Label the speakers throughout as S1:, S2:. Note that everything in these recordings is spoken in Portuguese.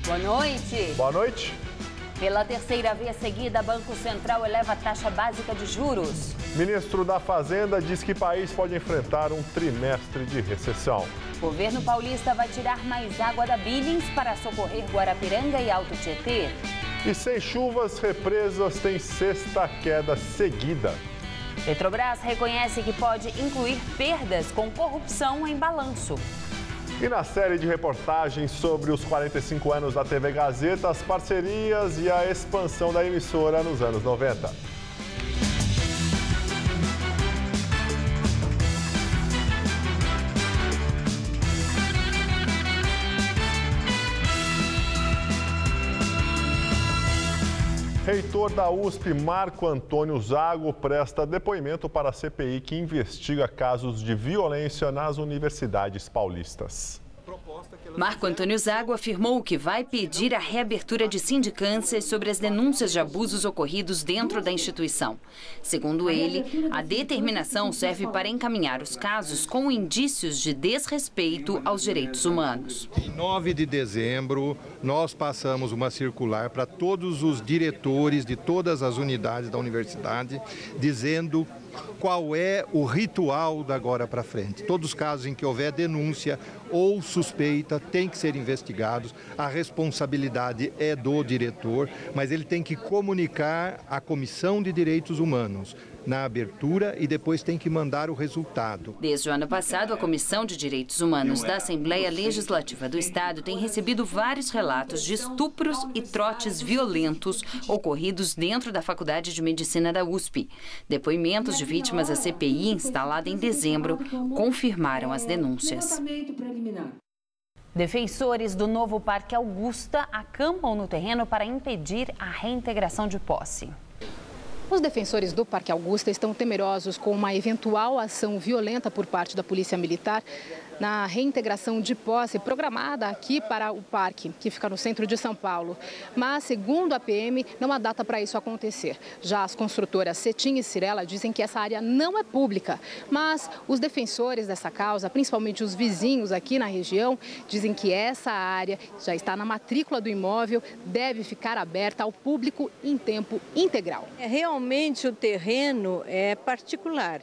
S1: Boa noite.
S2: Boa noite.
S1: Pela terceira vez seguida, Banco Central eleva a taxa básica de juros.
S2: Ministro da Fazenda diz que o país pode enfrentar um trimestre de recessão.
S1: O governo paulista vai tirar mais água da Billings para socorrer Guarapiranga e Alto Tietê.
S2: E sem chuvas, represas têm sexta queda seguida.
S1: Petrobras reconhece que pode incluir perdas com corrupção em balanço.
S2: E na série de reportagens sobre os 45 anos da TV Gazeta, as parcerias e a expansão da emissora nos anos 90. Reitor da USP, Marco Antônio Zago, presta depoimento para a CPI que investiga casos de violência nas universidades paulistas.
S3: Marco Antônio Zago afirmou que vai pedir a reabertura de sindicâncias sobre as denúncias de abusos ocorridos dentro da instituição. Segundo ele, a determinação serve para encaminhar os casos com indícios de desrespeito aos direitos humanos.
S4: Em 9 de dezembro, nós passamos uma circular para todos os diretores de todas as unidades da universidade, dizendo qual é o ritual da agora para frente. Todos os casos em que houver denúncia ou suspeita têm que ser investigados. A responsabilidade é do diretor, mas ele tem que comunicar à Comissão de Direitos Humanos na abertura e depois tem que mandar o resultado.
S3: Desde o ano passado, a Comissão de Direitos Humanos da Assembleia Legislativa do Estado tem recebido vários relatos de estupros e trotes violentos ocorridos dentro da Faculdade de Medicina da USP. Depoimentos de vítimas da CPI, instalada em dezembro, confirmaram as denúncias.
S1: Defensores do novo Parque Augusta acampam no terreno para impedir a reintegração de posse.
S5: Os defensores do Parque Augusta estão temerosos com uma eventual ação violenta por parte da Polícia Militar na reintegração de posse programada aqui para o parque, que fica no centro de São Paulo. Mas, segundo a PM, não há data para isso acontecer. Já as construtoras Cetim e Cirela dizem que essa área não é pública. Mas os defensores dessa causa, principalmente os vizinhos aqui na região, dizem que essa área já está na matrícula do imóvel, deve ficar aberta ao público em tempo integral.
S6: Realmente o terreno é particular.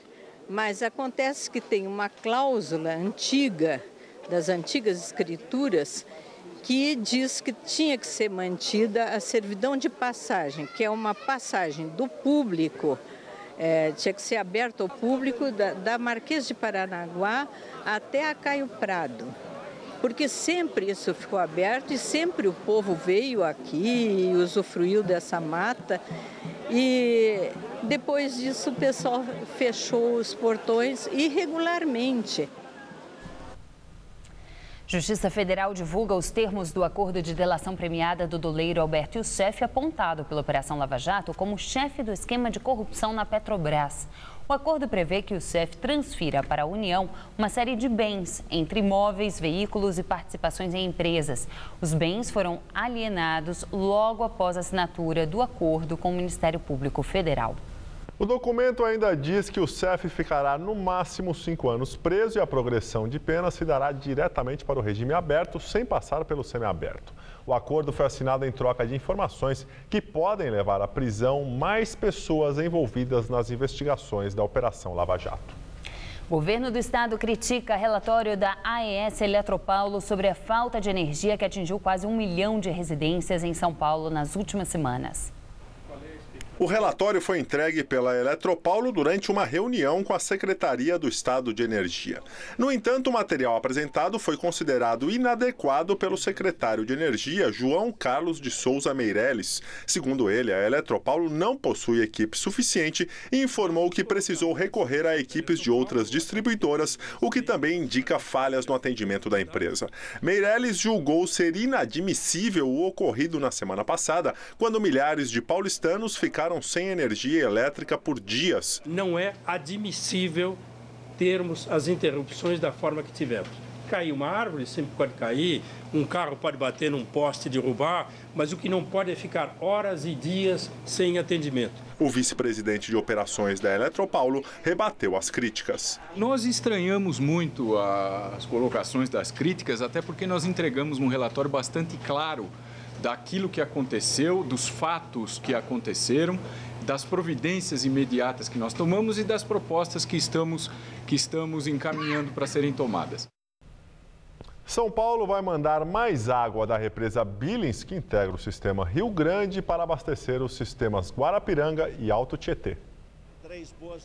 S6: Mas acontece que tem uma cláusula antiga, das antigas escrituras, que diz que tinha que ser mantida a servidão de passagem, que é uma passagem do público, tinha que ser aberta ao público da Marquês de Paranaguá até a Caio Prado. Porque sempre isso ficou aberto e sempre o povo veio aqui e usufruiu dessa mata. E depois disso o pessoal fechou os portões irregularmente.
S1: Justiça Federal divulga os termos do acordo de delação premiada do doleiro Alberto Youssef, apontado pela Operação Lava Jato como chefe do esquema de corrupção na Petrobras. O acordo prevê que o Youssef transfira para a União uma série de bens, entre imóveis, veículos e participações em empresas. Os bens foram alienados logo após a assinatura do acordo com o Ministério Público Federal.
S2: O documento ainda diz que o Youssef ficará no máximo 5 anos preso e a progressão de pena se dará diretamente para o regime aberto, sem passar pelo semiaberto. O acordo foi assinado em troca de informações que podem levar à prisão mais pessoas envolvidas nas investigações da Operação Lava Jato.
S1: O governo do estado critica relatório da AES Eletropaulo sobre a falta de energia que atingiu quase 1 milhão de residências em São Paulo nas últimas semanas.
S2: O relatório foi entregue pela Eletropaulo durante uma reunião com a Secretaria do Estado de Energia. No entanto, o material apresentado foi considerado inadequado pelo secretário de Energia, João Carlos de Souza Meirelles. Segundo ele, a Eletropaulo não possui equipe suficiente e informou que precisou recorrer a equipes de outras distribuidoras, o que também indica falhas no atendimento da empresa. Meirelles julgou ser inadmissível o ocorrido na semana passada, quando milhares de paulistanos ficaram sem energia elétrica por dias.
S7: Não é admissível termos as interrupções da forma que tivemos. Cair uma árvore, sempre pode cair, um carro pode bater num poste e derrubar, mas o que não pode é ficar horas e dias sem atendimento.
S2: O vice-presidente de operações da Eletropaulo rebateu as críticas.
S8: Nós estranhamos muito as colocações das críticas, até porque nós entregamos um relatório bastante claro daquilo que aconteceu, dos fatos que aconteceram, das providências imediatas que nós tomamos e das propostas que estamos encaminhando para serem tomadas.
S2: São Paulo vai mandar mais água da represa Billings, que integra o sistema Rio Grande, para abastecer os sistemas Guarapiranga e Alto Tietê.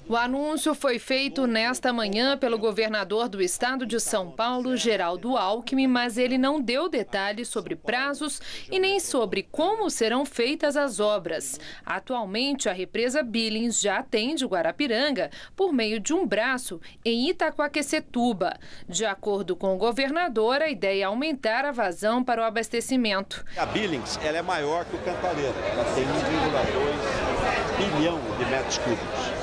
S9: O anúncio foi feito nesta manhã pelo governador do estado de São Paulo, Geraldo Alckmin, mas ele não deu detalhes sobre prazos e nem sobre como serão feitas as obras. Atualmente, a represa Billings já atende Guarapiranga por meio de um braço em Itaquaquecetuba. De acordo com o governador, a ideia é aumentar a vazão para o abastecimento.
S10: A Billings ela é maior que o Cantareira, ela tem 1,2 bilhão de metros cúbicos.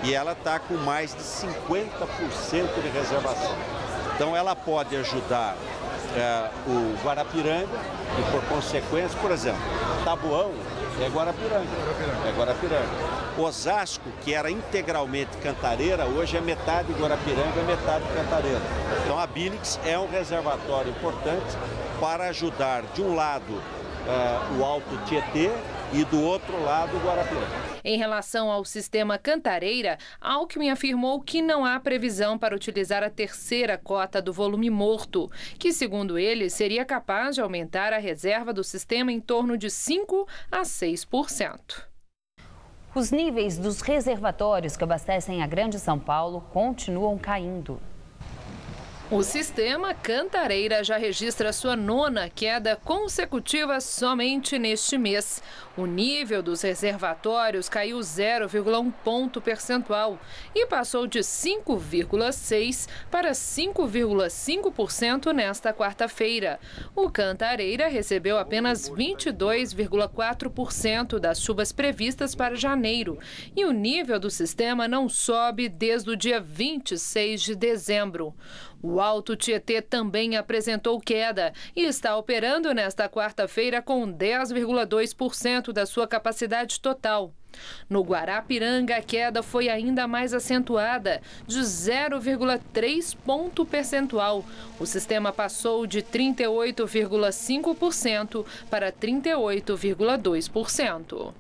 S10: E ela está com mais de 50% de reservação. Então ela pode ajudar o Guarapiranga e, por consequência, por exemplo, Taboão é Guarapiranga. Osasco, que era integralmente Cantareira, hoje é metade Guarapiranga e metade Cantareira. Então a Billings é um reservatório importante para ajudar, de um lado, o Alto Tietê e do outro lado o Guarapiranga.
S9: Em relação ao sistema Cantareira, Alckmin afirmou que não há previsão para utilizar a terceira cota do volume morto, que, segundo ele, seria capaz de aumentar a reserva do sistema em torno de 5% a 6%.
S1: Os níveis dos reservatórios que abastecem a Grande São Paulo continuam caindo.
S9: O sistema Cantareira já registra sua 9ª queda consecutiva somente neste mês. O nível dos reservatórios caiu 0,1 ponto percentual e passou de 5,6% para 5,5% nesta quarta-feira. O Cantareira recebeu apenas 22,4% das chuvas previstas para janeiro e o nível do sistema não sobe desde o dia 26 de dezembro. O Alto Tietê também apresentou queda e está operando nesta quarta-feira com 10,2% da sua capacidade total. No Guarapiranga, a queda foi ainda mais acentuada, de 0,3 ponto percentual. O sistema passou de 38,5% para 38,2%.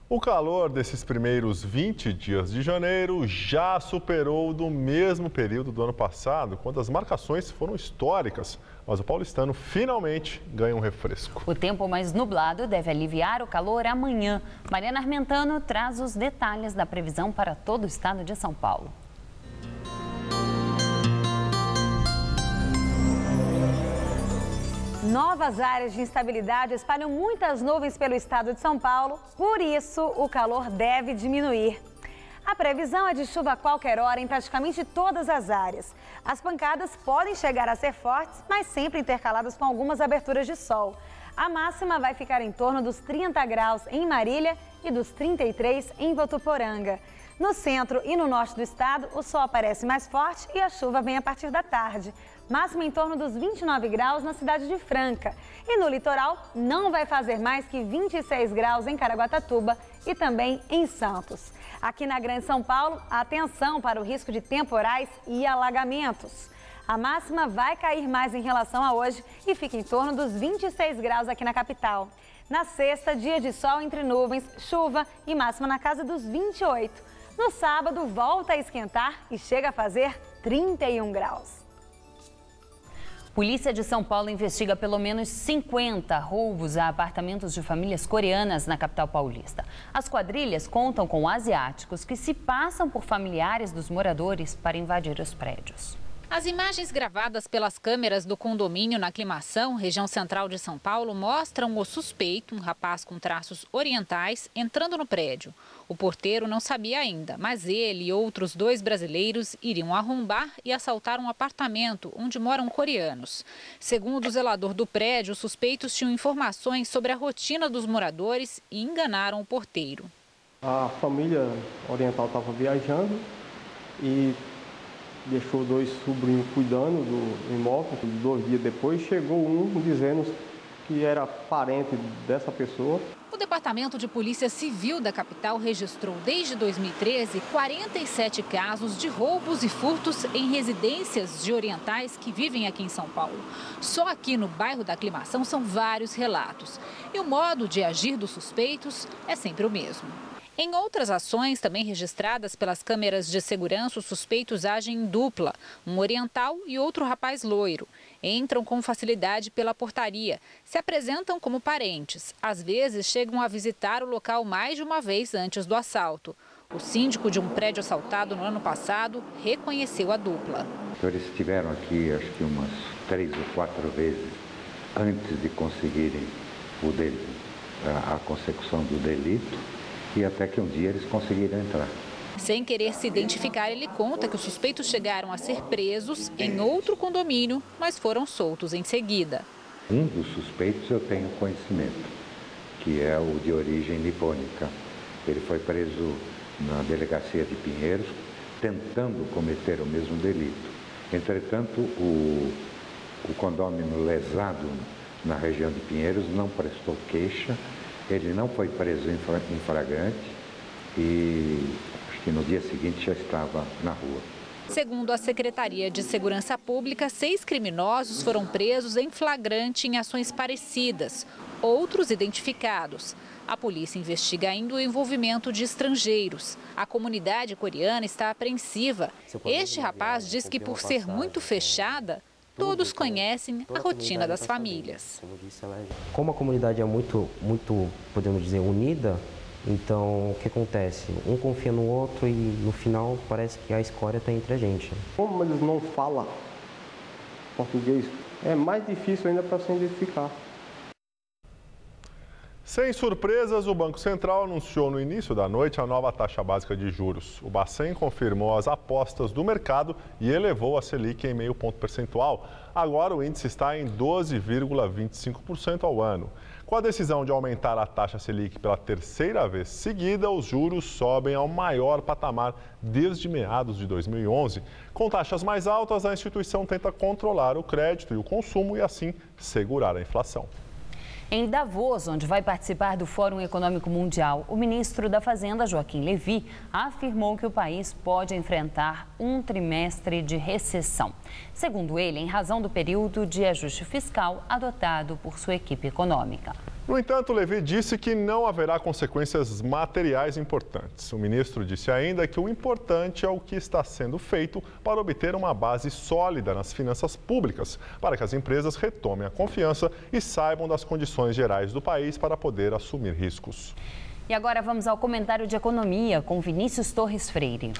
S2: O calor desses primeiros 20 dias de janeiro já superou do mesmo período do ano passado, quando as marcações foram históricas. Mas o paulistano finalmente ganha um refresco.
S1: O tempo mais nublado deve aliviar o calor amanhã. Mariana Armentano traz os detalhes da previsão para todo o estado de São Paulo.
S11: Novas áreas de instabilidade espalham muitas nuvens pelo estado de São Paulo, por isso o calor deve diminuir. A previsão é de chuva a qualquer hora em praticamente todas as áreas. As pancadas podem chegar a ser fortes, mas sempre intercaladas com algumas aberturas de sol. A máxima vai ficar em torno dos 30 graus em Marília e dos 33 em Votuporanga. No centro e no norte do estado, o sol aparece mais forte e a chuva vem a partir da tarde. Máxima em torno dos 29 graus na cidade de Franca. E no litoral, não vai fazer mais que 26 graus em Caraguatatuba e também em Santos. Aqui na Grande São Paulo, atenção para o risco de temporais e alagamentos. A máxima vai cair mais em relação a hoje e fica em torno dos 26 graus aqui na capital. Na sexta, dia de sol entre nuvens, chuva e máxima na casa dos 28. No sábado, volta a esquentar e chega a fazer 31 graus.
S1: Polícia de São Paulo investiga pelo menos 50 roubos a apartamentos de famílias coreanas na capital paulista. As quadrilhas contam com asiáticos que se passam por familiares dos moradores para invadir os prédios.
S12: As imagens gravadas pelas câmeras do condomínio na Aclimação, região central de São Paulo, mostram o suspeito, um rapaz com traços orientais, entrando no prédio. O porteiro não sabia ainda, mas ele e outros 2 brasileiros iriam arrombar e assaltar um apartamento onde moram coreanos. Segundo o zelador do prédio, os suspeitos tinham informações sobre a rotina dos moradores e enganaram o porteiro.
S13: A família oriental estava viajando e deixou 2 sobrinhos cuidando do imóvel. 2 dias depois chegou um dizendo que era parente dessa pessoa.
S12: O Departamento de Polícia Civil da capital registrou desde 2013 47 casos de roubos e furtos em residências de orientais que vivem aqui em São Paulo. Só aqui no bairro da Aclimação são vários relatos. E o modo de agir dos suspeitos é sempre o mesmo. Em outras ações, também registradas pelas câmeras de segurança, os suspeitos agem em dupla, um oriental e outro rapaz loiro. Entram com facilidade pela portaria, se apresentam como parentes. Às vezes, chegam a visitar o local mais de uma vez antes do assalto. O síndico de um prédio assaltado no ano passado reconheceu a dupla.
S14: Eles estiveram aqui, acho que umas 3 ou 4 vezes antes de conseguirem a consecução do delito. E até que um dia eles conseguiram entrar.
S12: Sem querer se identificar, ele conta que os suspeitos chegaram a ser presos em outro condomínio, mas foram soltos em seguida.
S14: Um dos suspeitos eu tenho conhecimento, que é o de origem nipônica. Ele foi preso na delegacia de Pinheiros, tentando cometer o mesmo delito. Entretanto, o condômino lesado na região de Pinheiros não prestou queixa. Ele não foi preso em flagrante e acho que no dia seguinte já estava na rua.
S12: Segundo a Secretaria de Segurança Pública, 6 criminosos foram presos em flagrante em ações parecidas, outros identificados. A polícia investiga ainda o envolvimento de estrangeiros. A comunidade coreana está apreensiva. Este rapaz diz que, por ser muito fechada, todos conhecem a rotina das famílias.
S15: Como a comunidade é muito, podemos dizer, unida, então o que acontece? Um confia no outro e no final parece que a escória está entre a gente.
S13: Como eles não falam português, é mais difícil ainda para se identificar.
S2: Sem surpresas, o Banco Central anunciou no início da noite a nova taxa básica de juros. O Bacen confirmou as apostas do mercado e elevou a Selic em meio ponto percentual. Agora o índice está em 12,25% ao ano. Com a decisão de aumentar a taxa Selic pela terceira vez seguida, os juros sobem ao maior patamar desde meados de 2011. Com taxas mais altas, a instituição tenta controlar o crédito e o consumo e assim segurar a inflação.
S1: Em Davos, onde vai participar do Fórum Econômico Mundial, o ministro da Fazenda, Joaquim Levy, afirmou que o país pode enfrentar um trimestre de recessão. Segundo ele, em razão do período de ajuste fiscal adotado por sua equipe econômica.
S2: No entanto, Levy disse que não haverá consequências materiais importantes. O ministro disse ainda que o importante é o que está sendo feito para obter uma base sólida nas finanças públicas, para que as empresas retomem a confiança e saibam das condições gerais do país para poder assumir riscos.
S1: E agora vamos ao comentário de economia com Vinícius Torres Freire.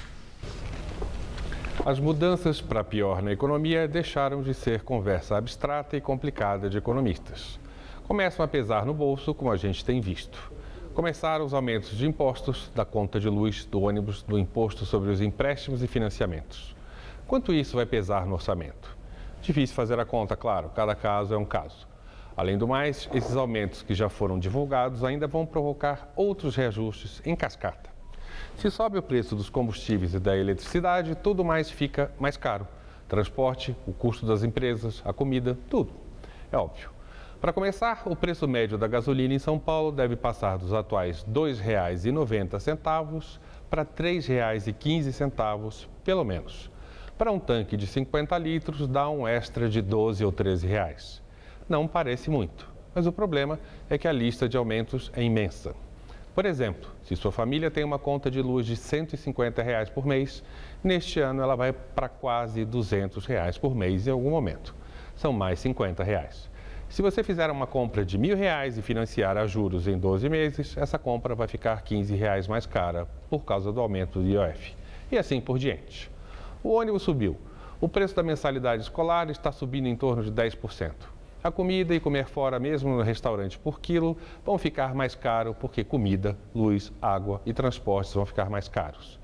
S16: As mudanças para pior na economia deixaram de ser conversa abstrata e complicada de economistas. Começam a pesar no bolso, como a gente tem visto. Começaram os aumentos de impostos, da conta de luz, do ônibus, do imposto sobre os empréstimos e financiamentos. Quanto isso vai pesar no orçamento? Difícil fazer a conta, claro, cada caso é um caso. Além do mais, esses aumentos que já foram divulgados ainda vão provocar outros reajustes em cascata. Se sobe o preço dos combustíveis e da eletricidade, tudo mais fica mais caro. Transporte, o custo das empresas, a comida, tudo. É óbvio. Para começar, o preço médio da gasolina em São Paulo deve passar dos atuais R$ 2,90 para R$ 3,15, pelo menos. Para um tanque de 50 litros, dá um extra de R$ 12 ou R$ 13. Não parece muito, mas o problema é que a lista de aumentos é imensa. Por exemplo, se sua família tem uma conta de luz de R$ 150 por mês, neste ano ela vai para quase R$ 200 por mês em algum momento. São mais R$ 50. Se você fizer uma compra de R$ 1.000 e financiar a juros em 12 meses, essa compra vai ficar R$ 15 mais cara por causa do aumento do IOF. E assim por diante. O ônibus subiu. O preço da mensalidade escolar está subindo em torno de 10%. A comida e comer fora mesmo no restaurante por quilo vão ficar mais caro porque comida, luz, água e transportes vão ficar mais caros.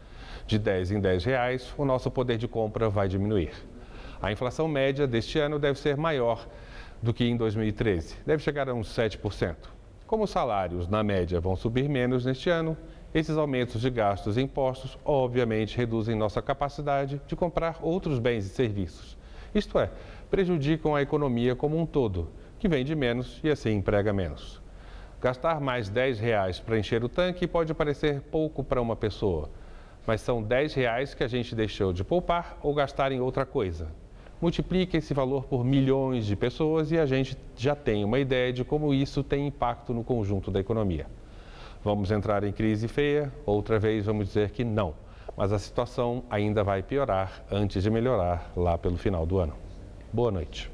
S16: De 10 em 10 reais, o nosso poder de compra vai diminuir. A inflação média deste ano deve ser maior do que em 2013, deve chegar a uns 7%. Como os salários, na média, vão subir menos neste ano, esses aumentos de gastos e impostos, obviamente, reduzem nossa capacidade de comprar outros bens e serviços. Isto é, prejudicam a economia como um todo, que vende menos e assim emprega menos. Gastar mais R$10 para encher o tanque pode parecer pouco para uma pessoa, mas são R$10 que a gente deixou de poupar ou gastar em outra coisa. Multiplique esse valor por milhões de pessoas e a gente já tem uma ideia de como isso tem impacto no conjunto da economia. Vamos entrar em crise feia? Outra vez vamos dizer que não, mas a situação ainda vai piorar antes de melhorar lá pelo final do ano. Boa noite.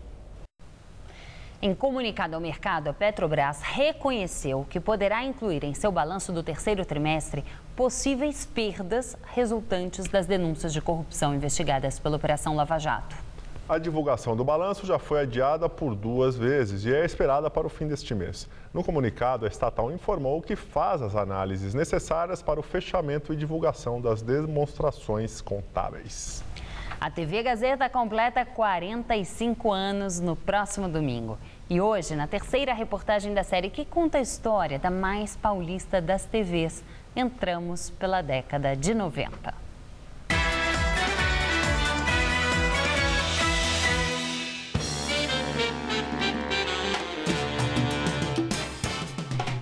S1: Em comunicado ao mercado, a Petrobras reconheceu que poderá incluir em seu balanço do terceiro trimestre possíveis perdas resultantes das denúncias de corrupção investigadas pela Operação Lava Jato.
S2: A divulgação do balanço já foi adiada por 2 vezes e é esperada para o fim deste mês. No comunicado, a estatal informou que faz as análises necessárias para o fechamento e divulgação das demonstrações contábeis.
S1: A TV Gazeta completa 45 anos no próximo domingo. E hoje, na terceira reportagem da série que conta a história da mais paulista das TVs, entramos pela década de 90.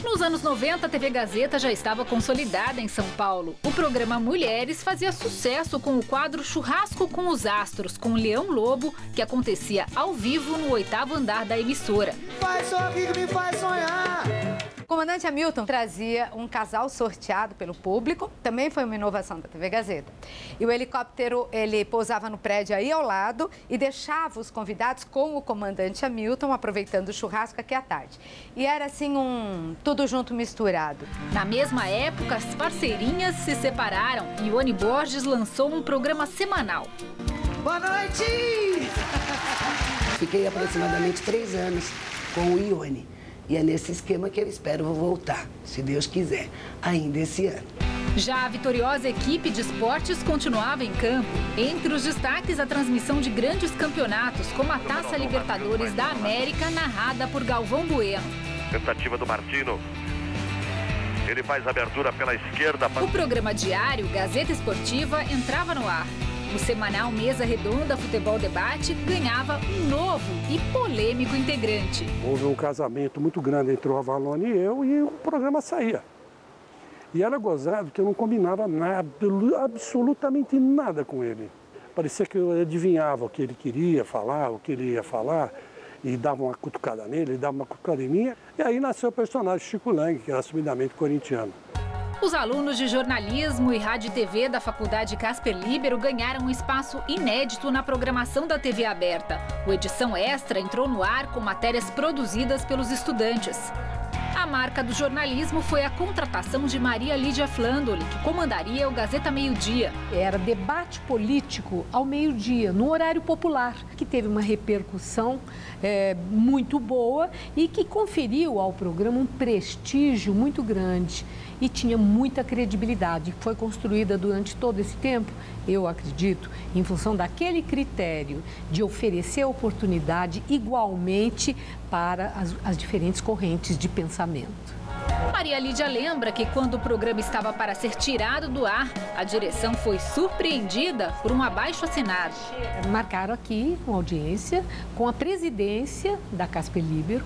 S12: Nos anos 90, a TV Gazeta já estava consolidada em São Paulo. O programa Mulheres fazia sucesso com o quadro Churrasco com os Astros, com Leão Lobo, que acontecia ao vivo no 8º andar da emissora.
S17: Faz sorrir, me faz sonhar.
S18: O comandante Hamilton trazia um casal sorteado pelo público, também foi uma inovação da TV Gazeta. E o helicóptero, ele pousava no prédio aí ao lado e deixava os convidados com o comandante Hamilton, aproveitando o churrasco aqui à tarde. E era assim tudo junto misturado.
S12: Na mesma época, as parceirinhas se separaram e Ione Borges lançou um programa semanal.
S17: Boa noite!
S19: Fiquei aproximadamente 3 anos com o Ione. E é nesse esquema que eu espero voltar, se Deus quiser, ainda esse ano.
S12: Já a vitoriosa equipe de esportes continuava em campo. Entre os destaques, a transmissão de grandes campeonatos, como a Taça Libertadores da América, narrada por Galvão Bueno.
S20: Tentativa do Martino. Ele faz a abertura pela esquerda.
S12: O programa diário Gazeta Esportiva entrava no ar. O semanal Mesa Redonda Futebol Debate ganhava um novo e polêmico integrante.
S21: Houve um casamento muito grande entre o Avalone e eu e o programa saía. E era gozado que eu não combinava nada, absolutamente nada com ele. Parecia que eu adivinhava o que ele queria falar, o que ele ia falar, e dava uma cutucada nele, ele dava uma cutucada em mim. E aí nasceu o personagem Chico Lang, que era assumidamente corintiano.
S12: Os alunos de jornalismo e rádio e TV da Faculdade Casper Líbero ganharam um espaço inédito na programação da TV aberta. O Edição Extra entrou no ar com matérias produzidas pelos estudantes. A marca do jornalismo foi a contratação de Maria Lídia Flandoli, que comandaria o Gazeta Meio-Dia.
S22: Era debate político ao meio-dia, no horário popular, que teve uma repercussão muito boa e que conferiu ao programa um prestígio muito grande e tinha muita credibilidade. Foi construída durante todo esse tempo, eu acredito, em função daquele critério de oferecer oportunidade igualmente para as diferentes correntes de pensamento.
S12: Maria Lídia lembra que quando o programa estava para ser tirado do ar, a direção foi surpreendida por um abaixo-assinado.
S22: Marcaram aqui uma audiência com a presidência da Casper Líbero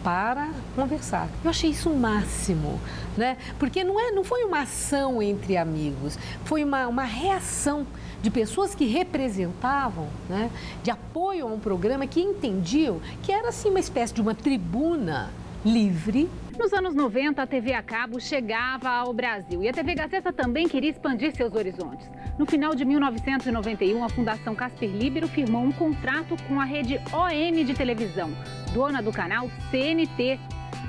S22: para conversar. Eu achei isso o máximo, né? Porque não foi uma ação entre amigos, foi uma reação de pessoas que representavam, né, de apoio a um programa que entendiam que era assim uma espécie de uma tribuna livre.
S23: Nos anos 90, a TV a cabo chegava ao Brasil e a TV Gazeta também queria expandir seus horizontes. No final de 1991, a Fundação Casper Líbero firmou um contrato com a rede OM de televisão, dona do canal CNT.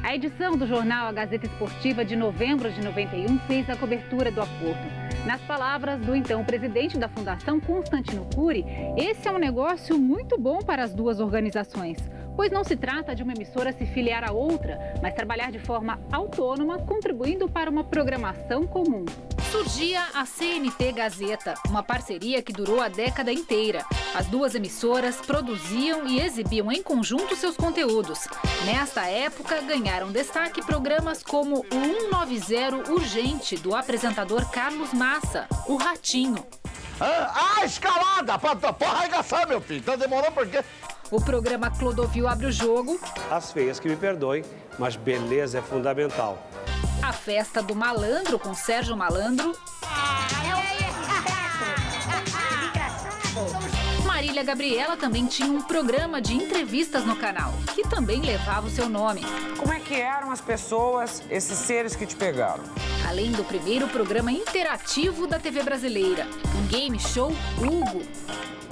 S23: A edição do jornal A Gazeta Esportiva de novembro de 91 fez a cobertura do acordo. Nas palavras do então presidente da Fundação, Constantino Cury, esse é um negócio muito bom para as duas organizações, pois não se trata de uma emissora se filiar a outra, mas trabalhar de forma autônoma, contribuindo para uma programação comum.
S12: Surgia a CNT Gazeta, uma parceria que durou a década inteira. As duas emissoras produziam e exibiam em conjunto seus conteúdos. Nesta época, ganharam destaque programas como o 190 Urgente, do apresentador Carlos Massa, o Ratinho.
S24: Escalada! Pode arregaçar, meu filho. Tá demorando por quê?
S9: O programa Clodovil abre o jogo.
S3: As feias que me perdoem, mas beleza é fundamental.
S9: A festa do malandro com Sérgio Malandro. Marília Gabriela também tinha um programa de entrevistas no canal, que também levava o seu nome.
S4: Como é que eram as pessoas, esses seres que te pegaram?
S9: Além do primeiro programa interativo da TV brasileira, um game show Hugo.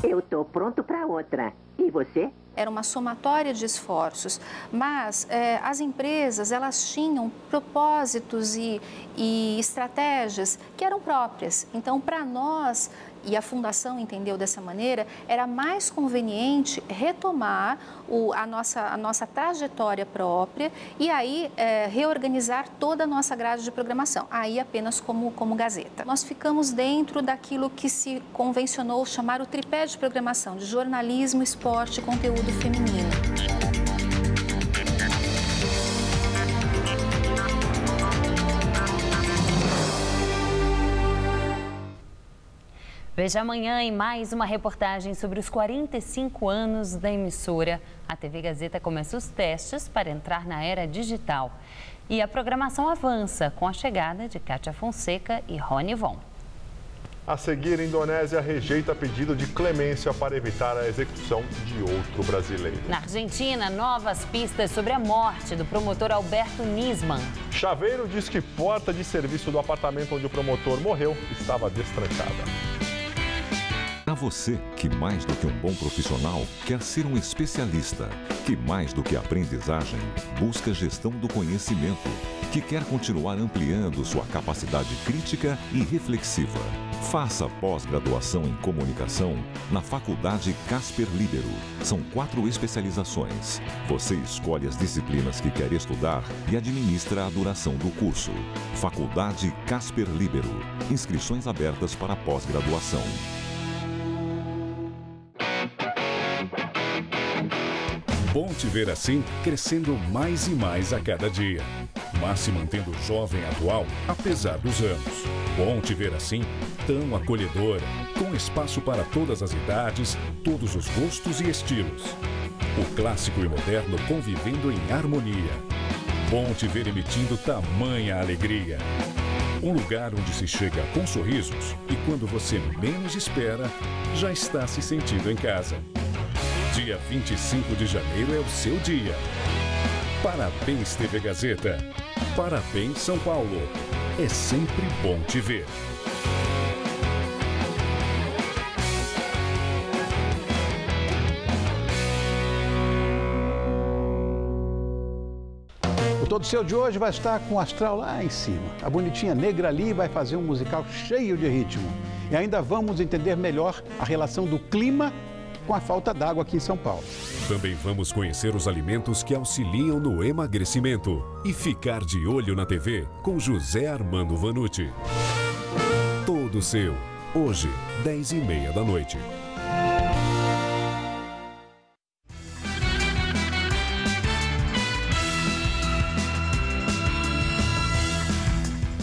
S5: Eu tô pronto para outra. E você?
S24: Era uma somatória de esforços, mas as empresas elas tinham propósitos e estratégias que eram próprias. Então, para nós, e a Fundação entendeu dessa maneira, era mais conveniente retomar a nossa trajetória própria e aí reorganizar toda a nossa grade de programação, aí apenas como Gazeta. Nós ficamos dentro daquilo que se convencionou chamar o tripé de programação, de jornalismo, esporte e conteúdo feminino.
S1: Veja amanhã em mais uma reportagem sobre os 45 anos da emissora. A TV Gazeta começa os testes para entrar na era digital. E a programação avança com a chegada de Kátia Fonseca e Rony Von.
S2: A seguir, a Indonésia rejeita pedido de clemência para evitar a execução de outro brasileiro.
S1: Na Argentina, novas pistas sobre a morte do promotor Alberto Nisman.
S2: Chaveiro diz que porta de serviço do apartamento onde o promotor morreu estava destrancada.
S25: A você, que mais do que um bom profissional, quer ser um especialista, que mais do que aprendizagem, busca gestão do conhecimento, que quer continuar ampliando sua capacidade crítica e reflexiva. Faça pós-graduação em comunicação na Faculdade Casper Libero. São 4 especializações. Você escolhe as disciplinas que quer estudar e administra a duração do curso. Faculdade Casper Libero. Inscrições abertas para pós-graduação.
S26: Bom te ver assim, crescendo mais e mais a cada dia. Mas se mantendo jovem atual, apesar dos anos. Bom te ver assim, tão acolhedora, com espaço para todas as idades, todos os gostos e estilos. O clássico e moderno convivendo em harmonia. Bom te ver emitindo tamanha alegria. Um lugar onde se chega com sorrisos e quando você menos espera, já está se sentindo em casa. Dia 25 de janeiro é o seu dia. Parabéns, TV Gazeta. Parabéns, São Paulo. É sempre bom te ver.
S27: O Todo Seu de hoje vai estar com o astral lá em cima. A bonitinha Negra ali vai fazer um musical cheio de ritmo. E ainda vamos entender melhor a relação do clima com a falta d'água aqui em São Paulo.
S26: Também vamos conhecer os alimentos que auxiliam no emagrecimento e ficar de olho na TV com José Armando Vanucci. Todo Seu, hoje, 10h30 da noite.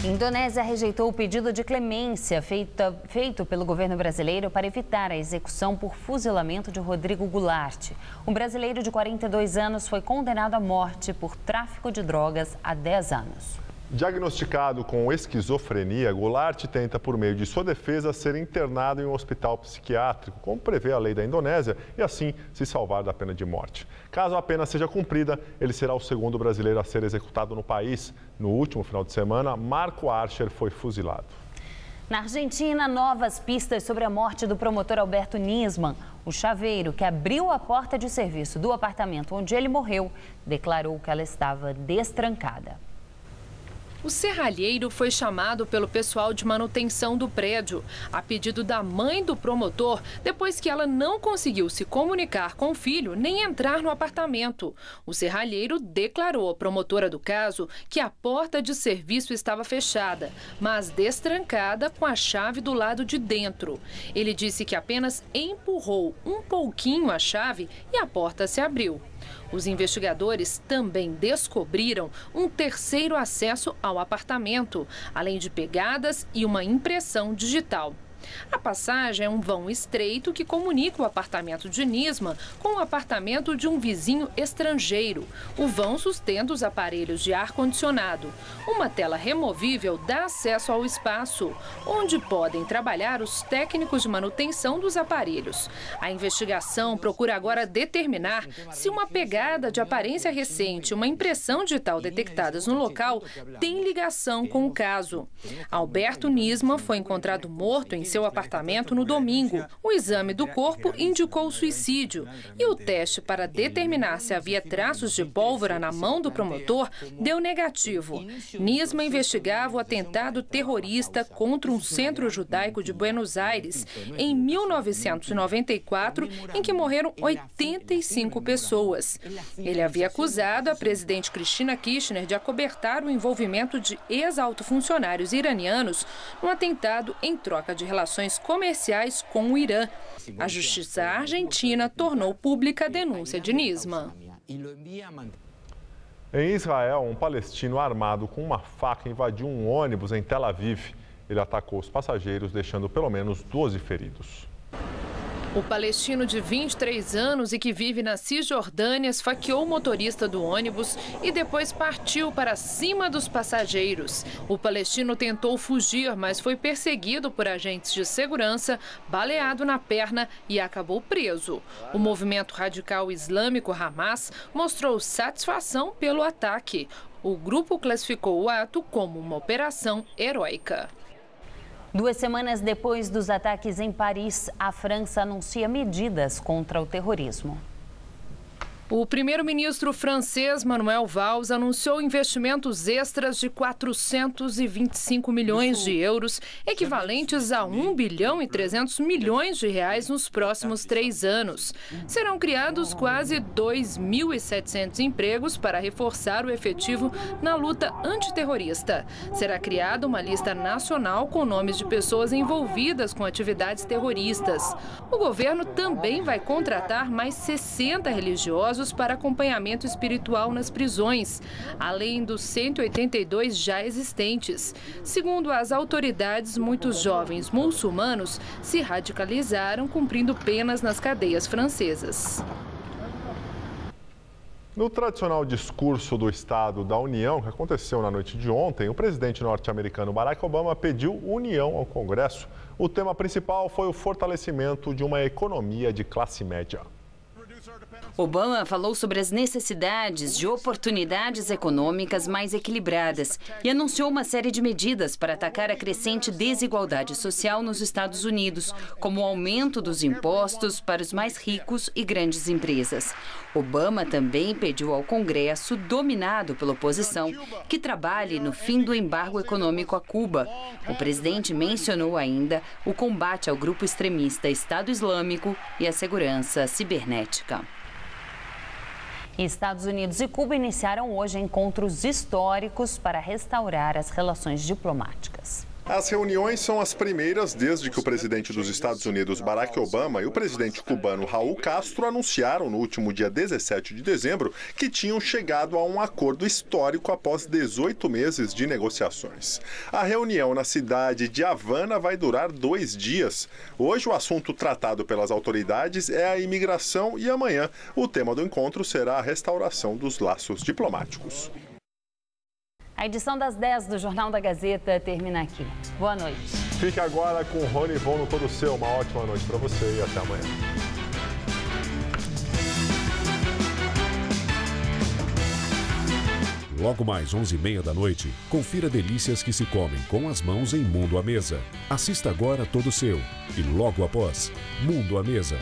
S1: Indonésia rejeitou o pedido de clemência feito pelo governo brasileiro para evitar a execução por fuzilamento de Rodrigo Goulart. Um brasileiro de 42 anos foi condenado à morte por tráfico de drogas há 10 anos.
S2: Diagnosticado com esquizofrenia, Goulart tenta, por meio de sua defesa, ser internado em um hospital psiquiátrico, como prevê a lei da Indonésia, e assim se salvar da pena de morte. Caso a pena seja cumprida, ele será o segundo brasileiro a ser executado no país. No último final de semana, Marco Archer foi fuzilado.
S1: Na Argentina, novas pistas sobre a morte do promotor Alberto Nisman. O chaveiro, que abriu a porta de serviço do apartamento onde ele morreu, declarou que ela estava destrancada.
S9: O serralheiro foi chamado pelo pessoal de manutenção do prédio, a pedido da mãe do promotor, depois que ela não conseguiu se comunicar com o filho nem entrar no apartamento. O serralheiro declarou à promotora do caso que a porta de serviço estava fechada, mas destrancada com a chave do lado de dentro. Ele disse que apenas empurrou um pouquinho a chave e a porta se abriu. Os investigadores também descobriram um terceiro acesso ao apartamento, além de pegadas e uma impressão digital. A passagem é um vão estreito que comunica o apartamento de Nisma com o apartamento de um vizinho estrangeiro. O vão sustenta os aparelhos de ar-condicionado. Uma tela removível dá acesso ao espaço, onde podem trabalhar os técnicos de manutenção dos aparelhos. A investigação procura agora determinar se uma pegada de aparência recente e uma impressão digital detectadas no local tem ligação com o caso. Alberto Nisma foi encontrado morto em seu apartamento no domingo. O exame do corpo indicou suicídio e o teste para determinar se havia traços de pólvora na mão do promotor deu negativo. Nisma investigava o atentado terrorista contra um centro judaico de Buenos Aires em 1994, em que morreram 85 pessoas. Ele havia acusado a presidente Cristina Kirchner de acobertar o envolvimento de ex-altofuncionários iranianos no atentado em troca de relações comerciais com o Irã. A justiça argentina tornou pública a denúncia de Nisma.
S2: Em Israel, um palestino armado com uma faca invadiu um ônibus em Tel Aviv. Ele atacou os passageiros, deixando pelo menos 12 feridos.
S9: O palestino de 23 anos e que vive na Cisjordânia esfaqueou o motorista do ônibus e depois partiu para cima dos passageiros. O palestino tentou fugir, mas foi perseguido por agentes de segurança, baleado na perna e acabou preso. O movimento radical islâmico Hamas mostrou satisfação pelo ataque. O grupo classificou o ato como uma operação heróica.
S1: 2 semanas depois dos ataques em Paris, a França anuncia medidas contra o terrorismo.
S9: O primeiro-ministro francês Manuel Valls anunciou investimentos extras de 425 milhões de euros, equivalentes a 1 bilhão e 300 milhões de reais nos próximos 3 anos. Serão criados quase 2.700 empregos para reforçar o efetivo na luta antiterrorista. Será criada uma lista nacional com nomes de pessoas envolvidas com atividades terroristas. O governo também vai contratar mais 60 religiosos para acompanhamento espiritual nas prisões, além dos 182 já existentes. Segundo as autoridades, muitos jovens muçulmanos se radicalizaram cumprindo penas nas cadeias francesas.
S2: No tradicional discurso do Estado da União, que aconteceu na noite de ontem, o presidente norte-americano Barack Obama pediu união ao Congresso. O tema principal foi o fortalecimento de uma economia de classe média.
S1: Obama falou sobre as necessidades de oportunidades econômicas mais equilibradas e anunciou uma série de medidas para atacar a crescente desigualdade social nos Estados Unidos, como o aumento dos impostos para os mais ricos e grandes empresas. Obama também pediu ao Congresso, dominado pela oposição, que trabalhe no fim do embargo econômico a Cuba. O presidente mencionou ainda o combate ao grupo extremista Estado Islâmico e a segurança cibernética. Estados Unidos e Cuba iniciaram hoje encontros históricos para restaurar as relações diplomáticas.
S2: As reuniões são as primeiras desde que o presidente dos Estados Unidos, Barack Obama, e o presidente cubano, Raul Castro, anunciaram no último dia 17 de dezembro que tinham chegado a um acordo histórico após 18 meses de negociações. A reunião na cidade de Havana vai durar 2 dias. Hoje o assunto tratado pelas autoridades é a imigração e amanhã o tema do encontro será a restauração dos laços diplomáticos.
S1: A edição das 10 do Jornal da Gazeta termina aqui. Boa noite.
S2: Fique agora com o Rony Von no Todo Seu. Uma ótima noite para você e até amanhã.
S26: Logo mais 11h30 da noite, confira delícias que se comem com as mãos em Mundo à Mesa. Assista agora Todo Seu e logo após, Mundo à Mesa.